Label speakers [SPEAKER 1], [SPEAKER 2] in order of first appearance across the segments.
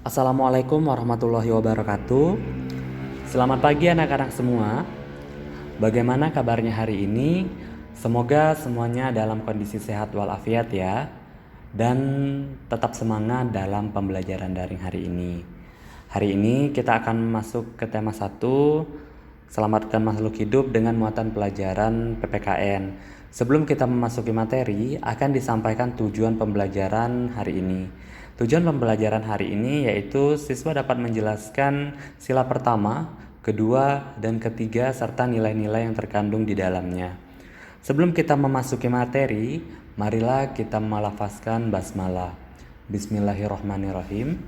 [SPEAKER 1] Assalamualaikum warahmatullahi wabarakatuh. Selamat pagi anak-anak semua. Bagaimana kabarnya hari ini? Semoga semuanya dalam kondisi sehat walafiat ya. Dan tetap semangat dalam pembelajaran daring hari ini. Hari ini kita akan masuk ke tema 1, selamatkan makhluk hidup dengan muatan pelajaran PPKN. Sebelum kita memasuki materi, akan disampaikan tujuan pembelajaran hari ini. Tujuan pembelajaran hari ini yaitu siswa dapat menjelaskan sila pertama, kedua, dan ketiga serta nilai-nilai yang terkandung di dalamnya. Sebelum kita memasuki materi, marilah kita melafazkan basmalah. Bismillahirrahmanirrahim.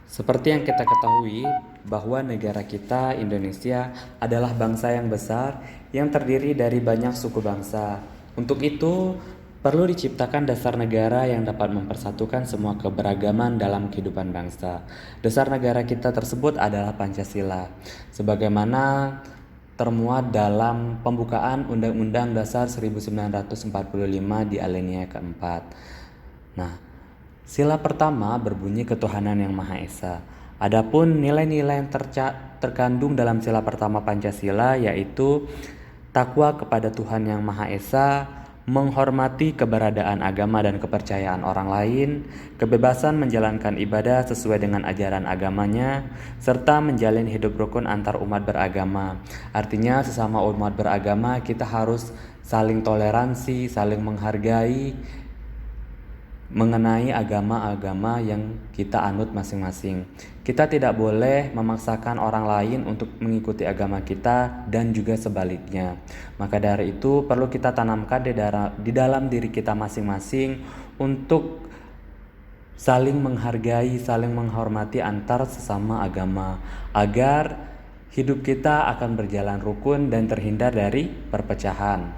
[SPEAKER 1] Seperti yang kita ketahui bahwa negara kita, Indonesia, adalah bangsa yang besar yang terdiri dari banyak suku bangsa. Untuk itu, perlu diciptakan dasar negara yang dapat mempersatukan semua keberagaman dalam kehidupan bangsa. Dasar negara kita tersebut adalah Pancasila, sebagaimana termuat dalam pembukaan Undang-Undang Dasar 1945 di alinea keempat. Nah, sila pertama berbunyi ketuhanan yang Maha Esa. Adapun nilai-nilai yang terkandung dalam sila pertama Pancasila yaitu takwa kepada Tuhan yang Maha Esa, menghormati keberadaan agama dan kepercayaan orang lain, kebebasan menjalankan ibadah sesuai dengan ajaran agamanya, serta menjalin hidup rukun antar umat beragama. Artinya sesama umat beragama kita harus saling toleransi, saling menghargai mengenai agama-agama yang kita anut masing-masing. Kita tidak boleh memaksakan orang lain untuk mengikuti agama kita dan juga sebaliknya. Maka dari itu perlu kita tanamkan di dalam diri kita masing-masing untuk saling menghargai, saling menghormati antar sesama agama agar hidup kita akan berjalan rukun dan terhindar dari perpecahan.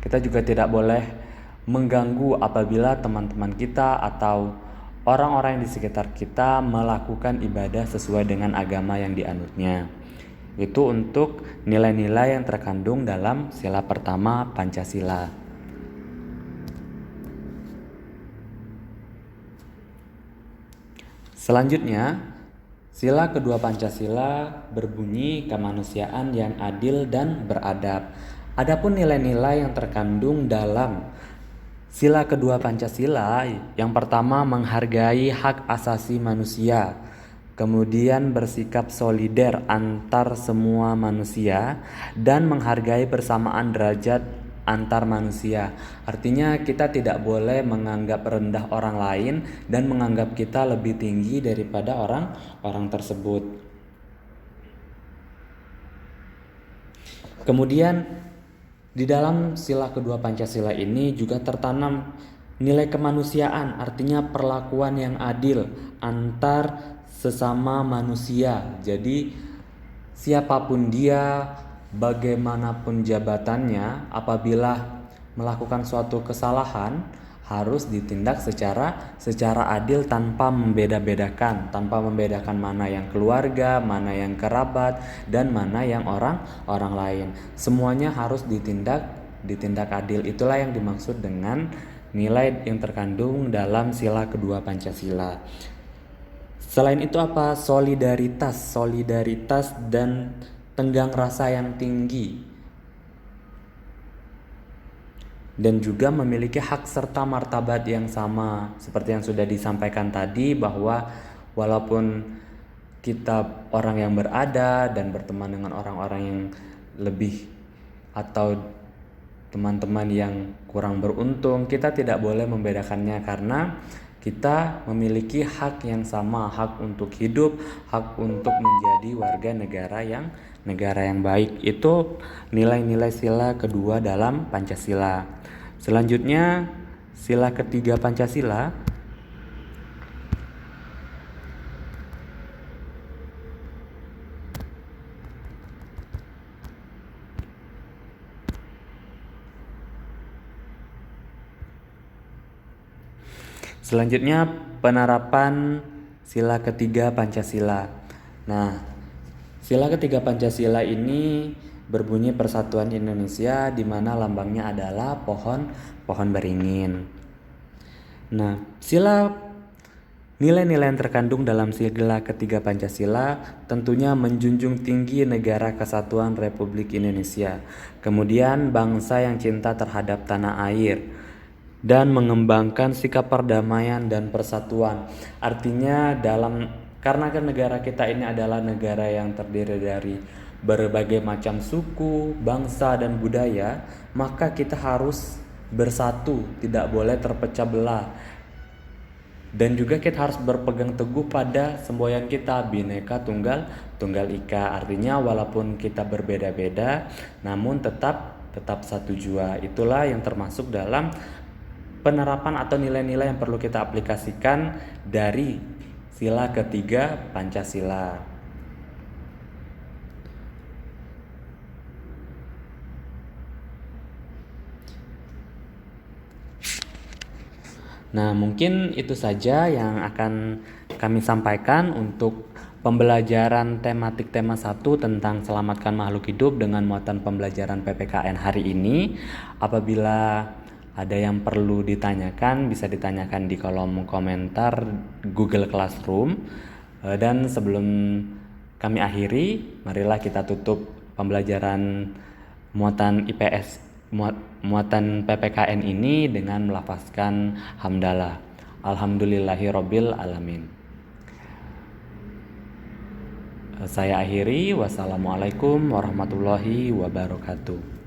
[SPEAKER 1] Kita juga tidak boleh mengganggu apabila teman-teman kita atau orang-orang yang di sekitar kita melakukan ibadah sesuai dengan agama yang dianutnya. Itu untuk nilai-nilai yang terkandung dalam sila pertama Pancasila. Selanjutnya, sila kedua Pancasila berbunyi kemanusiaan yang adil dan beradab. Adapun nilai-nilai yang terkandung dalam sila kedua Pancasila, yang pertama menghargai hak asasi manusia, kemudian bersikap solider antar semua manusia, dan menghargai persamaan derajat antar manusia. Artinya kita tidak boleh menganggap rendah orang lain dan menganggap kita lebih tinggi daripada orang tersebut. Kemudian di dalam sila kedua Pancasila ini juga tertanam nilai kemanusiaan, artinya perlakuan yang adil antar sesama manusia. Jadi siapapun dia, bagaimanapun jabatannya, apabila melakukan suatu kesalahan harus ditindak secara adil tanpa membedakan mana yang keluarga, mana yang kerabat, dan mana yang orang lain. Semuanya harus ditindak adil. Itulah yang dimaksud dengan nilai yang terkandung dalam sila kedua Pancasila. Selain itu apa? Solidaritas dan tenggang rasa yang tinggi, dan juga memiliki hak serta martabat yang sama. Seperti yang sudah disampaikan tadi, bahwa walaupun kita orang yang berada dan berteman dengan orang-orang yang lebih atau teman-teman yang kurang beruntung, kita tidak boleh membedakannya karena kita memiliki hak yang sama, hak untuk hidup, hak untuk menjadi warga negara yang baik. Itu nilai-nilai sila kedua dalam Pancasila. Selanjutnya, sila ketiga Pancasila. Selanjutnya, penerapan sila ketiga Pancasila. Nah, sila ketiga Pancasila ini berbunyi Persatuan Indonesia, di mana lambangnya adalah pohon beringin. Nah, nilai-nilai yang terkandung dalam sila ketiga Pancasila tentunya menjunjung tinggi negara kesatuan Republik Indonesia, kemudian bangsa yang cinta terhadap tanah air, dan mengembangkan sikap perdamaian dan persatuan. Artinya karena kan negara kita ini adalah negara yang terdiri dari berbagai macam suku, bangsa, dan budaya, maka kita harus bersatu, tidak boleh terpecah belah. Dan juga kita harus berpegang teguh pada semboyan kita, Bhinneka Tunggal Tunggal Ika. Artinya walaupun kita berbeda-beda namun tetap satu jua. Itulah yang termasuk dalam penerapan atau nilai-nilai yang perlu kita aplikasikan dari sila ketiga Pancasila. Nah, mungkin itu saja yang akan kami sampaikan untuk pembelajaran tematik tema 1 tentang selamatkan makhluk hidup dengan muatan pembelajaran PPKN hari ini. Apabila ada yang perlu ditanyakan, bisa ditanyakan di kolom komentar Google Classroom. Dan sebelum kami akhiri, marilah kita tutup pembelajaran muatan IPS muatan PPKN ini dengan melafazkan hamdalah. Alhamdulillahirabbil alamin. Saya akhiri. Wassalamualaikum warahmatullahi wabarakatuh.